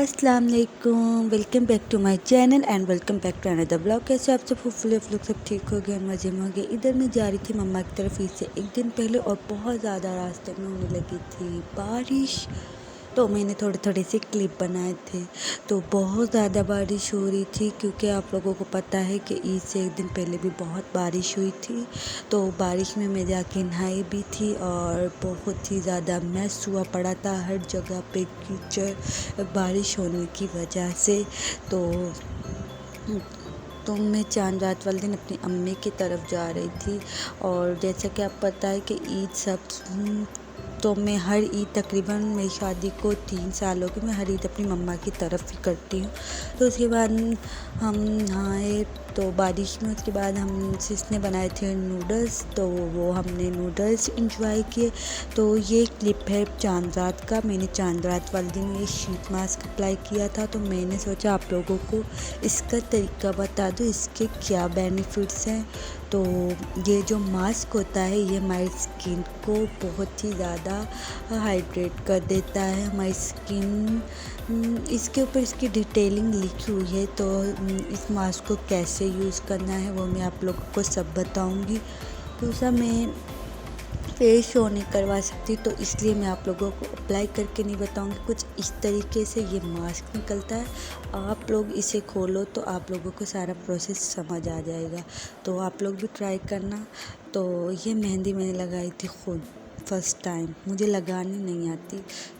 अस्सलाम वालेकुम, welcome back to my channel and welcome back to another blog. कैसे आप सब? होपफुली आप लोग सब ठीक हो गए, मज़े में हो गए। इधर मैं जा रही थी मम्मा की तरफ से एक दिन पहले और बहुत ज़्यादा रास्ते में होने लगी थी बारिश। तो मैंने थोड़े थोड़े से क्लिप बनाए थे। तो बहुत ज़्यादा बारिश हो रही थी क्योंकि आप लोगों को पता है कि ईद से एक दिन पहले भी बहुत बारिश हुई थी। तो बारिश में मैं जाके नहाई भी थी और बहुत ही ज़्यादा मैस हुआ पड़ा था हर जगह पे कीचड़ बारिश होने की वजह से। तो मैं चांद रात वाले दिन अपनी अम्मी की तरफ जा रही थी। और जैसा कि आप पता है कि ईद सब तो मैं हर ईद तकरीबन मेरी शादी को 3 साल हो गए, मैं हर ईद अपनी मम्मा की तरफ ही करती हूँ। तो उसके बाद हम नहाए तो बारिश में, उसके बाद हम सिस ने बनाए थे नूडल्स, तो वो हमने नूडल्स इंजॉय किए। तो ये क्लिप है चांद रात का। मैंने चांद रात वाले दिन ये शीट मास्क अप्लाई किया था, तो मैंने सोचा आप लोगों को इसका तरीका बता दूँ, इसके क्या बेनिफिट्स हैं। तो ये जो मास्क होता है ये हमारी स्किन को बहुत ही ज़्यादा हाइड्रेट कर देता है। हमारी स्किन इसके ऊपर इसकी डिटेलिंग लिखी हुई है। तो इस मास्क को कैसे यूज़ करना है वो मैं आप लोगों को सब बताऊंगी। दूसरा, मैं फेस शो नहीं करवा सकती, तो इसलिए मैं आप लोगों को अप्लाई करके नहीं बताऊंगी। कुछ इस तरीके से ये मास्क निकलता है। आप लोग इसे खोलो तो आप लोगों को सारा प्रोसेस समझ आ जाएगा। तो आप लोग भी ट्राई करना। तो ये मेहंदी मैंने लगाई थी खुद फर्स्ट टाइम, मुझे लगानी नहीं आती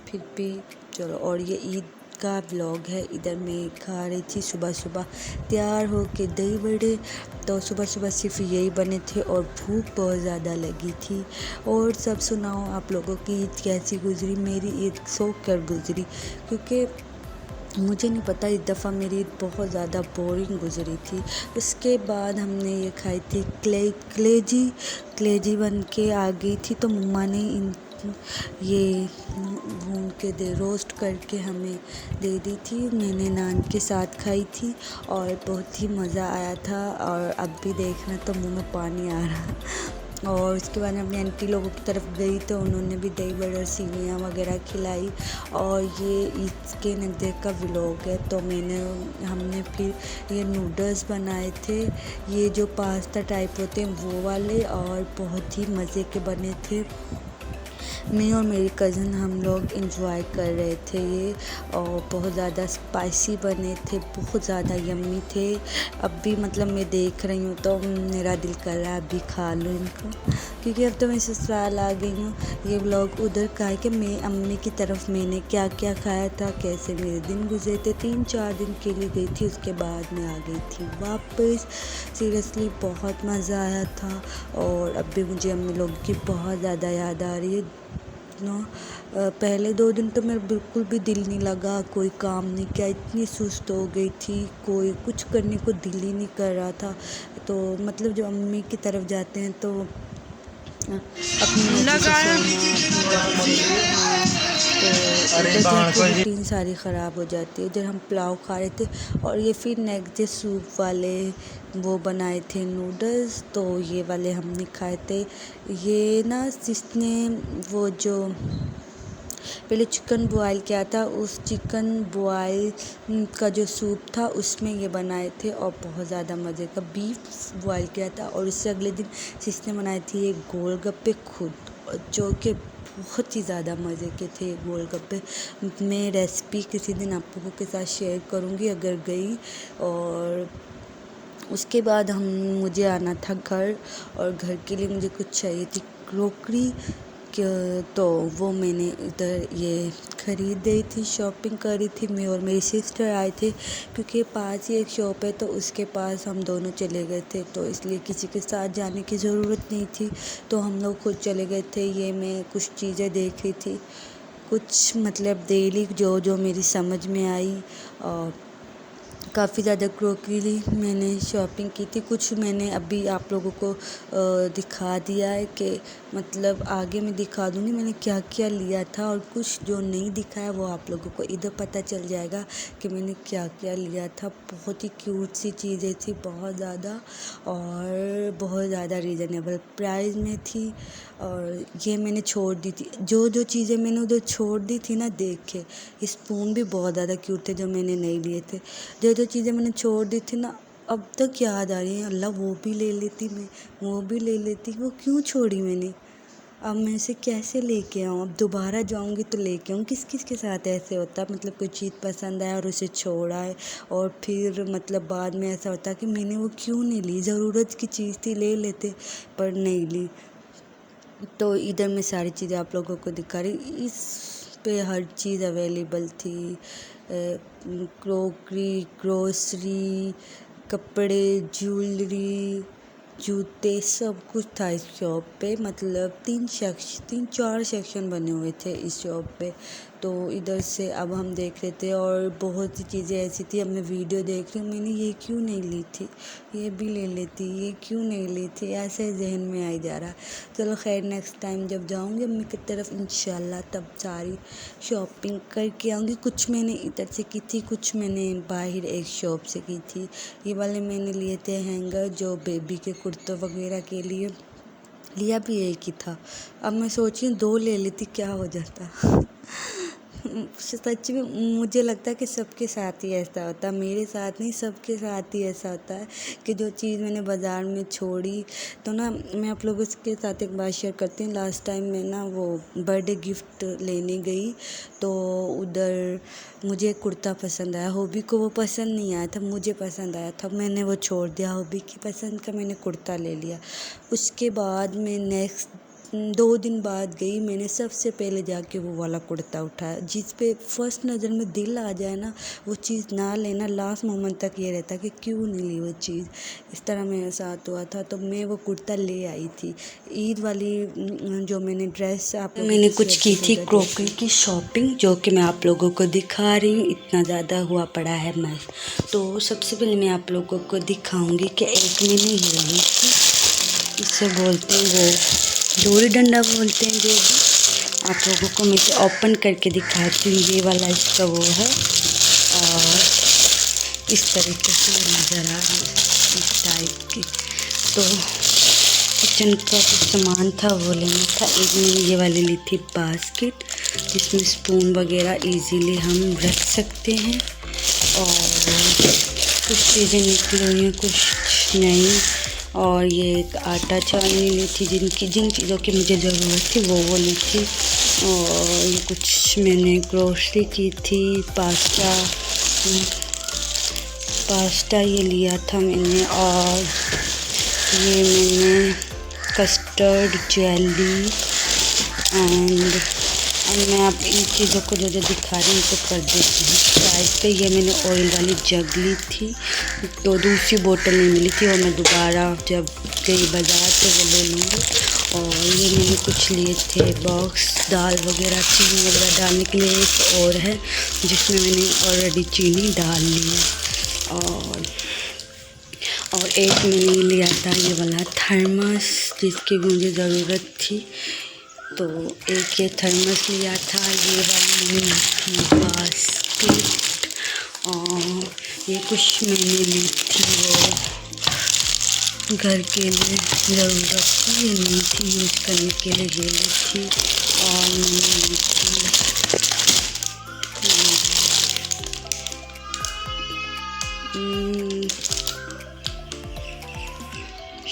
फिर भी चलो। और ये ईद का ब्लॉग है। इधर मैं खा रही थी सुबह सुबह तैयार हो के दही बड़े। तो सुबह सुबह सिर्फ यही बने थे और भूख बहुत ज़्यादा लगी थी। और सब सुनाओ आप लोगों की ईद कैसी गुजरी? मेरी ईद सो कर गुजरी क्योंकि मुझे नहीं पता, इस दफ़ा मेरी ईद बहुत ज़्यादा बोरिंग गुजरी थी। उसके बाद हमने ये खाई थी कलेजी बन के आ गई थी। तो मम्मा ने ये भून के रोस्ट करके हमें दे दी थी। मैंने नान के साथ खाई थी और बहुत ही मज़ा आया था। और अब भी देखना तो मुंह में पानी आ रहा। और उसके बाद अपनी आंटी लोगों की तरफ गई तो उन्होंने भी दही बड़े और सीवियाँ वगैरह खिलाई। और ये इसके नज़दीक का व्लॉग है। तो हमने फिर ये नूडल्स बनाए थे, ये जो पास्ता टाइप होते हैं वो वाले, और बहुत ही मज़े के बने थे। मैं और मेरी कज़न हम लोग इंजॉय कर रहे थे ये। और बहुत ज़्यादा स्पाइसी बने थे, बहुत ज़्यादा यम्मी थे। अब भी मतलब मैं देख रही हूँ तो मेरा दिल कर रहा है अभी खा लूँ इनको, क्योंकि अब तो मैं ससुराल आ गई हूँ। ये व्लॉग उधर का है कि मैं अम्मी की तरफ मैंने क्या क्या खाया था, कैसे मेरे दिन गुजरे थे। 3-4 दिन के लिए गई थी, उसके बाद मैं आ गई थी वापस। सीरियसली बहुत मज़ा आया था। और अब भी मुझे अम्मी लोग की बहुत ज़्यादा याद आ रही है। पहले 2 दिन तो मेरा बिल्कुल भी दिल नहीं लगा, कोई काम नहीं किया, इतनी सुस्त हो गई थी, कोई कुछ करने को दिल ही नहीं कर रहा था। तो मतलब जब अम्मी की तरफ जाते हैं तो अपनी मर्ज़ी से सोना, अपनी मर्ज़ी से उठना, तो उधर जाके रूटीन सारी ख़राब हो जाती है। इधर हम पुलाव खा रहे थे और ये फिर नेक्स्ट डे सूप वाले वो बनाए थे नूडल्स, तो ये वाले हमने खाए थे। ये ना जिसने वो जो पहले चिकन बॉयल किया था, उस चिकन बॉयल का जो सूप था उसमें ये बनाए थे और बहुत ज़्यादा मज़े का। बीफ बॉयल किया था और उससे अगले दिन जिसने बनाए थे ये गोलगप्पे खुद, जो कि बहुत ही ज़्यादा मज़े के थे गोलगप्पे। मैं रेसिपी किसी दिन आप लोगों के साथ शेयर करूँगी अगर गई। और उसके बाद मुझे आना था घर, और घर के लिए मुझे कुछ चाहिए थी क्रोकरी, तो वो मैंने इधर ये ख़रीद रही थी, शॉपिंग करी थी। मैं और मेरी सिस्टर आए थे क्योंकि पास ही एक शॉप है, तो उसके पास हम दोनों चले गए थे। तो इसलिए किसी के साथ जाने की ज़रूरत नहीं थी, तो हम लोग खुद चले गए थे। ये मैं कुछ चीज़ें देख रही थी, कुछ मतलब डेली जो जो मेरी समझ में आई। और काफ़ी ज़्यादा क्रॉकरी मैंने शॉपिंग की थी। कुछ मैंने अभी आप लोगों को दिखा दिया है कि मतलब आगे मैं दिखा दूँगी मैंने क्या क्या लिया था, और कुछ जो नहीं दिखाया वो आप लोगों को इधर पता चल जाएगा कि मैंने क्या क्या लिया था। बहुत ही क्यूट सी चीज़ें थी, बहुत ज़्यादा, और बहुत ज़्यादा रीज़नेबल प्राइस में थी। और ये मैंने छोड़ दी थी, जो चीज़ें मैंने उधर छोड़ दी थी ना, देखे स्पून भी बहुत ज़्यादा क्यूट थे जो मैंने नहीं लिए थे। जो चीज़ें मैंने छोड़ दी थी ना, अब तक याद आ रही है, अल्लाह वो भी ले लेती मैं, वो भी ले लेती, वो क्यों छोड़ी मैंने। अब मैं इसे कैसे लेके आऊँ, अब दोबारा जाऊँगी तो लेके आऊँ। किस किस के साथ ऐसे होता है, मतलब कोई चीज़ पसंद आया और उसे छोड़ा है, और फिर मतलब बाद में ऐसा होता है कि मैंने वो क्यों नहीं ली, ज़रूरत की चीज़ थी ले लेते, पर नहीं ली। तो इधर मैं सारी चीज़ें आप लोगों को दिखा रही, इस पे हर चीज़ अवेलेबल थी, क्रॉकरी, ग्रोसरी, कपड़े, ज्वेलरी, जूते, सब कुछ था इस शॉप पे। मतलब 3-4 सेक्शन बने हुए थे इस शॉप पे। तो इधर से अब हम देख रहे थे, और बहुत सी चीज़ें ऐसी थी। अब मैं वीडियो देख रही हूँ, मैंने ये क्यों नहीं ली थी, ये भी ले लेती, ये क्यों नहीं ली थी, ऐसे जहन में आई जा रहा। चलो खैर, नेक्स्ट टाइम जब जाऊँगी अम्मी की तरफ इंशाल्लाह, तब सारी शॉपिंग करके आऊँगी। कुछ मैंने इधर से की थी, कुछ मैंने बाहर एक शॉप से की थी। ये वाले मैंने लिए थे हैंगर, जो बेबी के कुर्तों वगैरह के लिए, लिया भी एक ही था। अब मैं सोच रही हूँ 2 ले लेती, क्या हो जाता। सच में मुझे लगता है कि सबके साथ ही ऐसा होता है, मेरे साथ नहीं, सबके साथ ही ऐसा होता है कि जो चीज़ मैंने बाज़ार में छोड़ी, तो ना मैं आप लोगों के साथ एक बात शेयर करती हूँ। लास्ट टाइम मैं ना वो बर्थडे गिफ्ट लेने गई, तो उधर मुझे एक कुर्ता पसंद आया, हॉबी को वो पसंद नहीं आया था, मुझे पसंद आया था, मैंने वो छोड़ दिया, हॉबी की पसंद का मैंने कुर्ता ले लिया। उसके बाद मैं नेक्स्ट 2 दिन बाद गई, मैंने सबसे पहले जाके वो वाला कुर्ता उठाया। जिस पे फर्स्ट नज़र में दिल आ जाए ना, वो चीज़ ना लेना, लास्ट मोमेंट तक ये रहता कि क्यों नहीं ली वो चीज़। इस तरह मेरे साथ हुआ था, तो मैं वो कुर्ता ले आई थी। ईद वाली जो मैंने ड्रेस आप मैंने कुछ की थी क्रॉकरी की शॉपिंग, जो कि मैं आप लोगों को दिखा रही हूँ। इतना ज़्यादा हुआ पड़ा है मैस। तो सबसे पहले मैं आप लोगों को दिखाऊंगी कि एक मैंने ये ली थी, इसे बोलते हैं वो डोरी डंडा बोलते हैं, जो भी आप लोगों को मैं इसे ओपन करके दिखाती हूँ। ये वाला इसका वो है, और इस तरीके से नज़र आ रही है, इस टाइप की। तो किचन का कुछ सामान था वो लेना था। एक मैंने ये वाली ली थी बास्केट, जिसमें स्पून वगैरह इजीली हम रख सकते हैं, और कुछ चीज़ें निकली हुई हैं, कुछ नहीं। और ये एक आटा छाननी ली थी, जिन चीज़ों की मुझे ज़रूरत थी वो ली थी। और ये कुछ मैंने ग्रोसरी की थी, पास्ता ये लिया था मैंने। और ये मैंने कस्टर्ड जेली, एंड मैं आप इन चीज़ों को जो दिखा रही हूँ तो कर देती हूँ प्राइस पे। ये मैंने ऑयल वाली जग ली थी, तो दूसरी बोतल नहीं मिली थी, और मैं दोबारा जब गई बाज़ार तो वो ले लूँगी। और ये मैंने कुछ लिए थे बॉक्स, दाल वगैरह, चीनी वगैरह डालने के लिए एक और है, जिसमें मैंने ऑलरेडी चीनी डाल ली है। और एक मैंने लिया था ये वाला थर्मस, जिसकी मुझे ज़रूरत थी, तो एक ये थर्मस लिया था। ये वाली मैंने बास्केट, और ये कुछ मैंने ली थी वो घर के लिए ज़रूरत थी, ये ली थी यूज़ करने के लिए, ये ली थी। और मैंने ली थी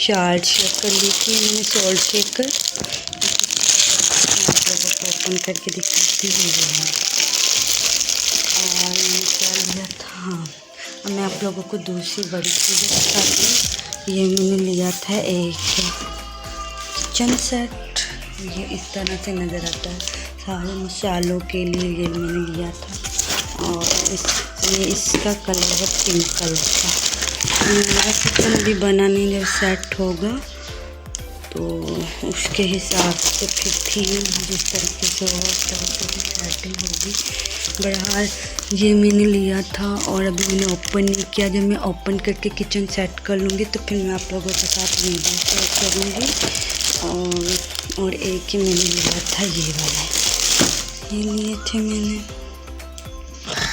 सॉल्ट शेकर ली थी मैंने, सॉल्ट शेकर। आप लोगों को ओपन करके दिखाती हूँ। और मैंने क्या लिया था, अब मैं आप लोगों को दूसरी बड़ी चीज़ें दिखाती हूँ। ये मैंने लिया था एक किचन सेट, ये इस तरह से नज़र आता है, सारे मसालों के लिए ये मैंने लिया था। और ये इसका कलर है पिंक कलर का। मेरा किचन अभी बना नहीं, जब सेट होगा तो उसके हिसाब से फिर थीम जिस तरीके से हो उस तरीके से सेटिंग होगी। बहरहाल ये मैंने लिया था और अभी मैंने ओपन नहीं किया। जब मैं ओपन करके किचन सेट कर लूँगी तो फिर मैं आप लोगों के साथ वीडियो शेयर करूँगी। और एक ही मैंने लिया था ये वाला, ये लिए थे मैंने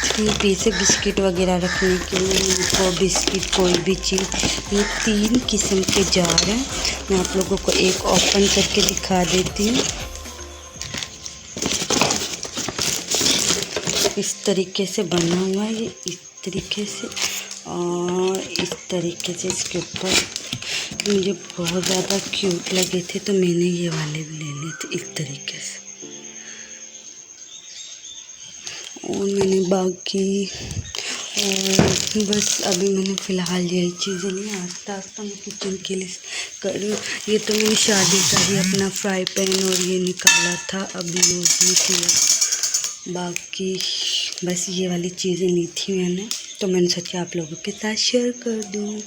3 पीस बिस्किट वगैरह रखने के लिए। इनको बिस्किट कोई भी चीज़, ये 3 किस्म के जार हैं। मैं आप लोगों को एक ओपन करके दिखा देती हूँ। इस तरीके से बना हुआ है ये, इस तरीके से, और इस तरीके से इसके ऊपर मुझे बहुत ज़्यादा क्यूट लगे थे तो मैंने ये वाले भी ले लिए थे इस तरीके से। और मैंने बाकी और बस अभी मैंने फ़िलहाल यही चीज़ें ली। आस्ता मैं किचन के लिए कर रही हूँ। ये तो मैंने शादी का ही अपना फ्राई पैन और ये निकाला था, अभी यूज़ नहीं किया। बाकी बस ये वाली चीज़ें ली थी मैंने, तो मैंने सोचा आप लोगों के साथ शेयर कर दूँ।